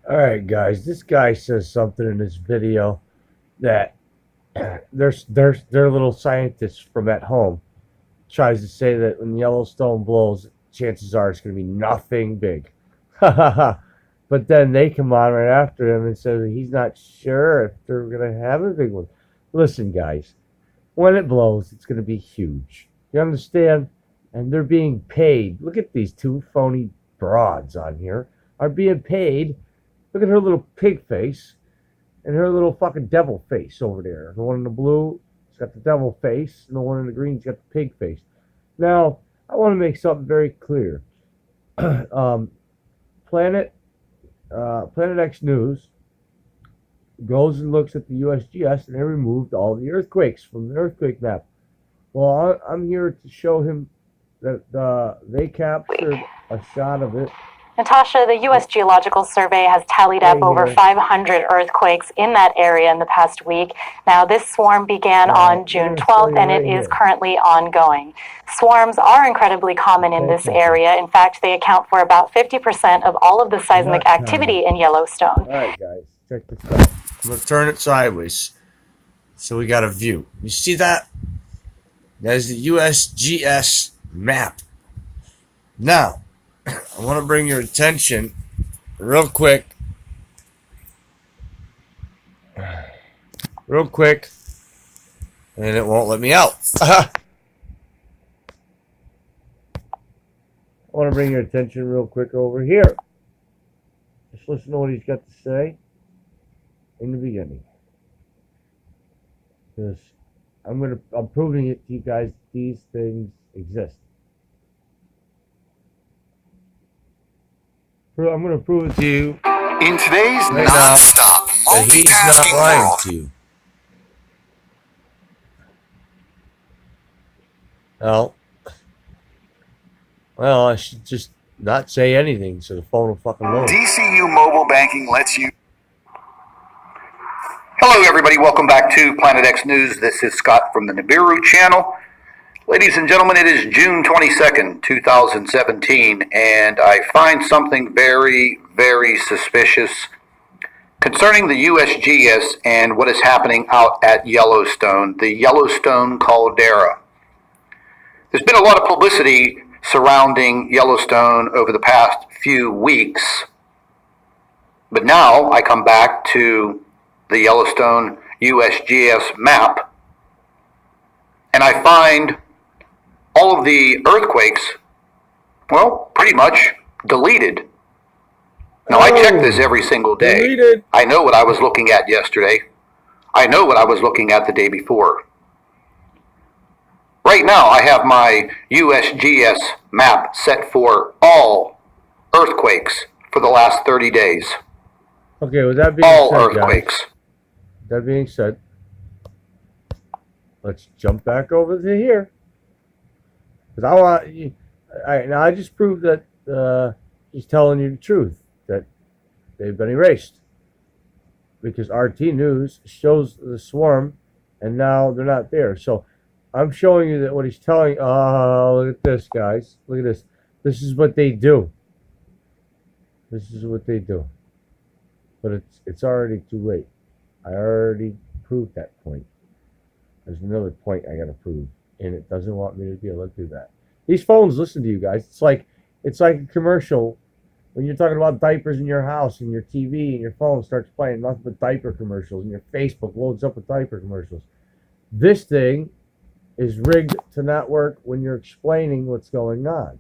All right, guys. This guy says something in this video that their little scientist from at home tries to say that when Yellowstone blows, chances are it's going to be nothing big. But then they come on right after him and say that he's not sure if they're going to have a big one. Listen, guys, when it blows, it's going to be huge. You understand? And they're being paid. Look at these two phony broads on here are being paid. Look at her little pig face and her little fucking devil face over there. The one in the blue, it's got the devil face, and the one in the green's got the pig face. Now, I want to make something very clear. um, Planet Planet X News goes and looks at the USGS, and they removed all the earthquakes from the earthquake map. Well, I'm here to show him that they captured a shot of it. Natasha, the U.S. Geological Survey has tallied up over 500 earthquakes in that area in the past week. Now, this swarm began on June 12th, and it is currently ongoing. Swarms are incredibly common in this area. In fact, they account for about 50% of all of the seismic activity in Yellowstone. All right, guys, check this out. I'm going to turn it sideways so we got a view. You see that? That is the USGS map. Now, I want to bring your attention real quick, and it won't let me out. I want to bring your attention real quick over here. Just listen to what he's got to say in the beginning. Because I'm proving it to you guys, these things exist. I'm going to prove it to you in today's non-stop that he's not lying to you. Well, I should just not say anything so the phone will fucking load. DCU Mobile Banking lets you... Hello, everybody. Welcome back to Planet X News. This is Scott from the Nibiru channel. Ladies and gentlemen, it is June 22nd, 2017, and I find something very, very suspicious concerning the USGS and what is happening out at Yellowstone, the Yellowstone caldera. There's been a lot of publicity surrounding Yellowstone over the past few weeks, but now I come back to the Yellowstone USGS map, and I find all of the earthquakes, well, pretty much deleted. Now, I check this every single day. Deleted. I know what I was looking at yesterday. I know what I was looking at the day before. Right now, I have my USGS map set for all earthquakes for the last 30 days. Okay, with that being all said, earthquakes. Guys, that being said, let's jump back over to here. Because I just proved that he's telling you the truth, that they've been erased. Because RT News shows the swarm, and now they're not there. So I'm showing you that what he's telling. Oh, look at this, guys. Look at this. This is what they do. This is what they do. But it's already too late. I already proved that point. There's another point I gotta prove, and it doesn't want me to be able to do that. These phones listen to you guys. It's like a commercial when you're talking about diapers in your house, and your TV and your phone starts playing nothing but diaper commercials, and your Facebook loads up with diaper commercials. This thing is rigged to not work when you're explaining what's going on.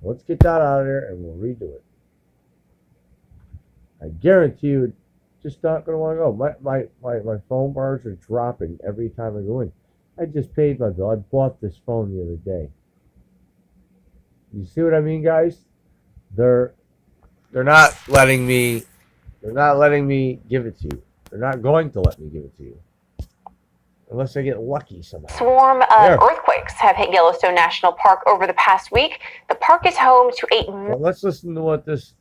Let's get that out of there, and we'll redo it. I guarantee you, it's just not going to want to go. My phone bars are dropping every time I go in. I just paid my bill. I bought this phone the other day. You see what I mean, guys? They're not letting me. They're not letting me give it to you. They're not going to let me give it to you. Unless I get lucky somehow. Swarm of earthquakes have hit Yellowstone National Park over the past week. The park is home to Well, let's listen to what this...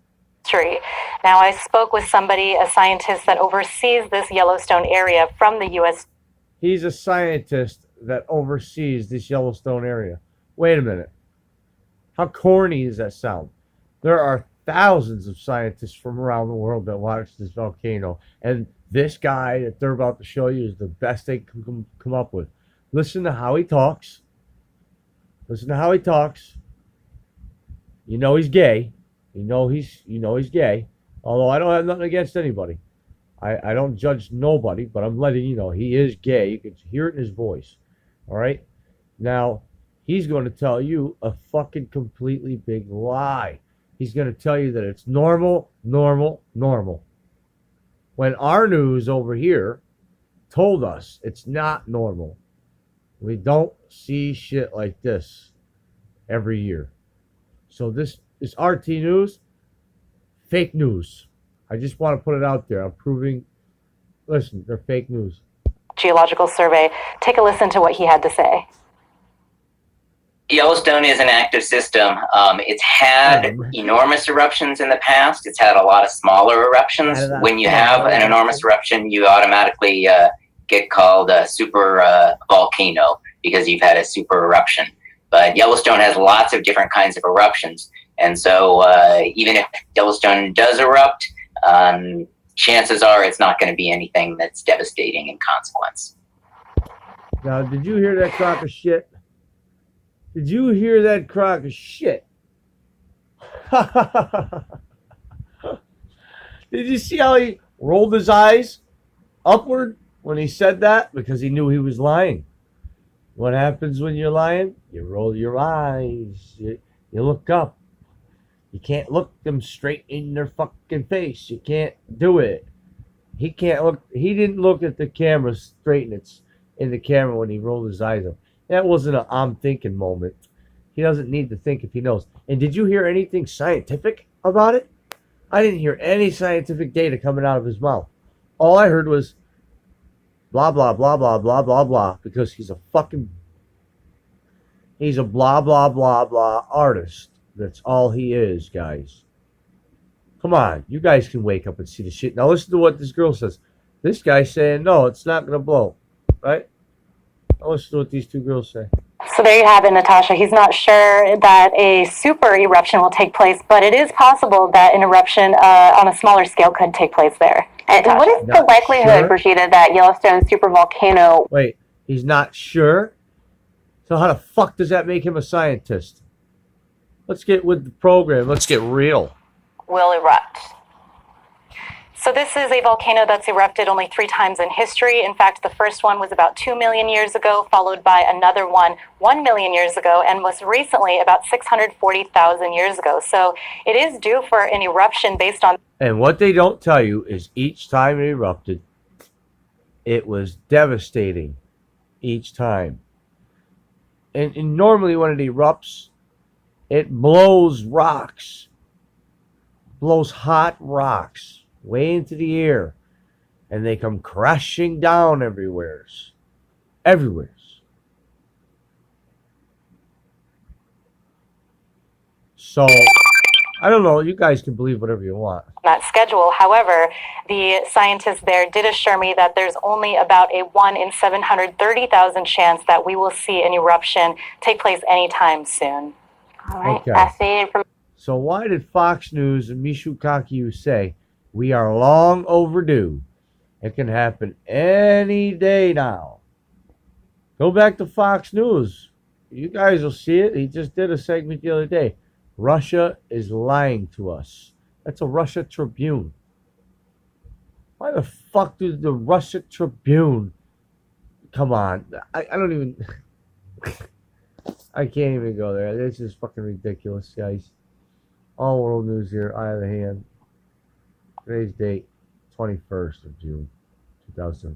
Now, I spoke with somebody, a scientist that oversees this Yellowstone area from the U.S. He's a scientist that oversees this Yellowstone area. Wait a minute. How corny does that sound? There are thousands of scientists from around the world that watch this volcano. And this guy that they're about to show you is the best they can come up with. Listen to how he talks. Listen to how he talks. You know he's gay. You know he's gay. Although I don't have nothing against anybody. I don't judge nobody, but I'm letting you know he is gay. You can hear it in his voice. All right? Now, he's going to tell you a fucking completely big lie. He's going to tell you that it's normal, normal, normal. When our news over here told us it's not normal. We don't see shit like this every year. So this RT news, fake news. I just want to put it out there. I'm proving, listen, they're fake news. Geological Survey. Take a listen to what he had to say. Yellowstone is an active system. It's had enormous eruptions in the past. It's had a lot of smaller eruptions. When you have an enormous eruption, you automatically get called a super volcano because you've had a super eruption. But Yellowstone has lots of different kinds of eruptions. And so even if Yellowstone does erupt, chances are it's not going to be anything that's devastating in consequence. Now, did you hear that crock of shit? Did you hear that crock of shit? Did you see how he rolled his eyes upward when he said that? Because he knew he was lying. What happens when you're lying? You roll your eyes. You look up. You can't look them straight in their fucking face. You can't do it. He can't look. He didn't look at the camera straight in the camera when he rolled his eyes up. That wasn't a I'm thinking moment. He doesn't need to think if he knows. And did you hear anything scientific about it? I didn't hear any scientific data coming out of his mouth. All I heard was blah, blah, blah, blah, blah, blah, blah, because he's a blah, blah, blah, blah artist. That's all he is, guys. Come on. You guys can wake up and see the shit. Now listen to what this girl says. This guy's saying, no, it's not going to blow. Right? Now listen to what these two girls say. So there you have it, Natasha. He's not sure that a super eruption will take place, but it is possible that an eruption on a smaller scale could take place there. And what is the likelihood, Rashida, that Yellowstone supervolcano... Wait, he's not sure? So how the fuck does that make him a scientist? Let's get with the program. Let's get real. Will erupt. So this is a volcano that's erupted only 3 times in history. In fact, the first one was about 2 million years ago, followed by another one 1 million years ago, and was recently about 640,000 years ago. So it is due for an eruption based on... And what they don't tell you is each time it erupted, it was devastating each time. And normally when it erupts, it blows rocks, blows hot rocks way into the air, and they come crashing down everywhere. So, I don't know, you guys can believe whatever you want. That schedule. However, the scientists there did assure me that there's only about a 1 in 730,000 chance that we will see an eruption take place anytime soon. All right, Okay. fascinating information. So why did Fox News and Michio Kaku say we are long overdue? It can happen any day now. Go back to Fox News. You guys will see it. He just did a segment the other day. Russia is lying to us. That's a Russia Tribune. Why the fuck did the Russia Tribune... Come on. I don't even... I can't even go there. This is fucking ridiculous, guys. All world news here, eye of the hand. Today's date, 21st of June, 2000.